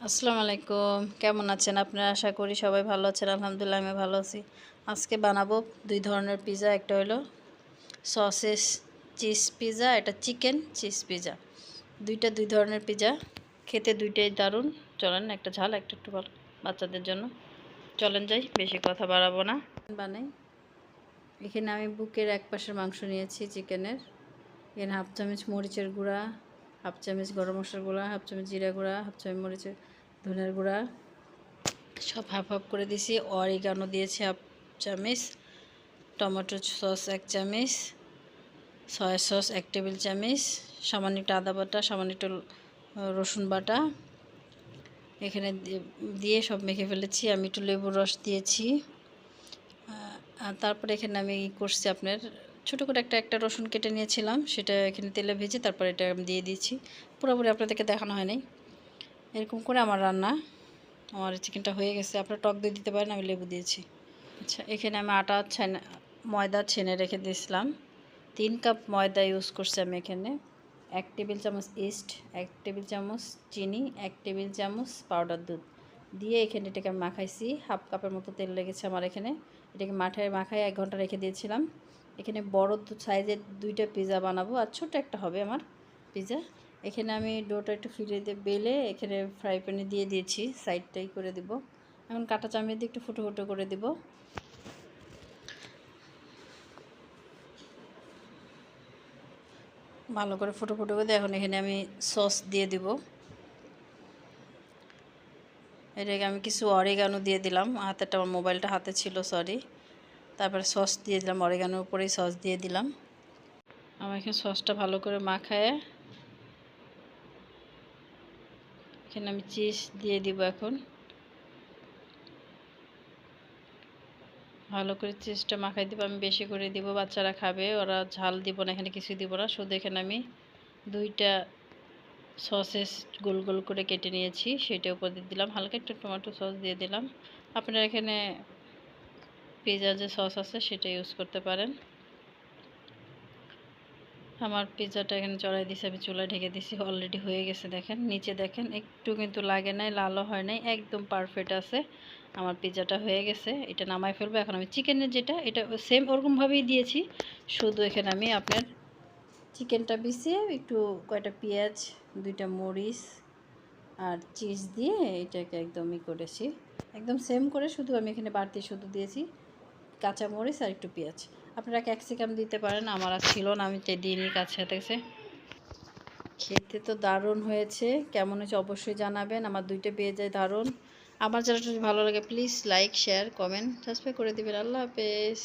আসসালামু আলাইকুম, কেমন আছেন আপনারা? আশা করি সবাই ভালো আছেন। আলহামদুলিল্লাহ আমি ভালো আছি। আজকে বানাবো দুই ধরনের পিজা। একটা হলো সসেস চিজ পিজা, এটা চিকেন চিজ পিজা। দুই ধরনের পিজা, খেতে দুইটাই দারুণ। চলেন, একটা ঝাল একটা একটু ভালো বাচ্চাদের জন্য। চলেন যাই, বেশি কথা বাড়াবো না, বানাই। এখানে আমি বুকের এক পাশের মাংস নিয়েছি চিকেনের। এখানে হাফ চামচ মরিচের গুঁড়া, হাফ চামচ গরম মশলার গুঁড়া, হাফ চামচ জিরা গুঁড়া, হাফ চামচ মরিচের ধনের গুঁড়া, সব হাফ হাফ করে দিয়েছি। অরিগানো দিয়েছি হাফ চামচ, টমেটো সস 1 চামচ, সয়া সস 1 টেবিল চামচ, সামান্য একটু আদা বাটা, সামান্য একটু রসুন বাটা এখানে দিয়ে সব মেখে ফেলেছি। আমি একটু লেবুর রস দিয়েছি। আর তারপরে এখানে আমি করছি আপনার ছোটো করে একটা রসুন কেটে নিয়েছিলাম, সেটা এখানে তেলে ভেজে তারপর এটা আমি দিয়ে দিয়েছি। পুরোপুরি আপনাদেরকে দেখানো হয়নি। এরকম করে আমার রান্না, আমার চিকেনটা হয়ে গেছে। আপনারা টক দই দিতে পারেন, আমি লেবু দিয়েছি। আচ্ছা, এখানে আমি ময়দা ছেনে রেখে দিয়েছিলাম। 3 কাপ ময়দা ইউজ করছি আমি এখানে। 1 টেবিল চামচ ইস্ট, 1 টেবিল চামচ চিনি, 1 টেবিল চামচ পাউডার দুধ দিয়ে এখানে এটাকে আমি মাখাইছি। হাফ কাপের মতো তেল লেগেছে আমার এখানে। এটাকে মাখায় 1 ঘন্টা রেখে দিয়েছিলাম। এখানে বড় সাইজের 2টা পিজা বানাবো, আর ছোট একটা হবে আমার পিজা। এখানে আমি ডোটা একটু ফিরে দিয়ে বেলে এখানে ফ্রাই প্যানে দিয়ে দিয়েছি, সাইডটাই করে দিব। এখন কাঁটা চামচ দিয়ে একটু ফুটো ফুটো করে দিব। ভালো করে ফুটো ফুটো করে এখন এখানে আমি সস দিয়ে দিব। এটাকে আমি কিছু অরিগানো দিয়ে দিলাম। হাতেটা আমার মোবাইলটা হাতে ছিল, সরি। তারপরে সস দিয়ে দিলাম, অরিগানোর উপরেই সস দিয়ে দিলাম। আমার এখানে সসটা ভালো করে মাখায় এখানে আমি চিজ দিয়ে দিব। এখন ভালো করে চিজটা মাখাই দিব। আমি বেশি করে দিব, বাচ্চারা খাবে, ওরা ঝাল দিব না, এখানে কিছুই দিব না। শুধু এখানে আমি 2টা সসেস গোল গোল করে কেটে নিয়েছি, সেটা উপর দিয়ে দিলাম। হালকা একটু টমেটো সস দিয়ে দিলাম। আপনারা এখানে পিৎজা যে সস আছে সেটা ইউজ করতে পারেন। আমার পিৎজাটা এখানে চড়াই দিয়েছি, আমি চুলায় ঢেকে দিয়েছি। অলরেডি হয়ে গেছে, দেখেন নিচে দেখেন, একটু কিন্তু লাগে নাই, লালও হয় নাই, একদম পারফেক্ট আছে। আমার পিৎজাটা হয়ে গেছে, এটা নামাই ফেলবো। এখন আমি চিকেনের যেটা, এটা সেম ওরকমভাবেই দিয়েছি, শুধু এখানে আমি আপনার চিকেনটা বিছিয়ে একটু কয়টা পেঁয়াজ, 2টা মরিচ আর চিজ দিয়ে এটাকে একদমই করেছি, একদম সেম করে। শুধু আমি এখানে বাড়তি শুধু দিয়েছি কাঁচা মরিচ আর একটু পেঁয়াজ। আপনারা ক্যাপসিকাম দিতে পারেন, আমার আর ছিল না, আমি দিইনি কাছে থেকে। খেতে তো দারুণ হয়েছে, কেমন হয়েছে অবশ্যই জানাবেন। আমার 2টা পেঁয়াজ দারুণ। আমার চ্যানেলটা যদি ভালো লাগে please like share comment subscribe করে দেবেন। আল্লাহ হাফেজ।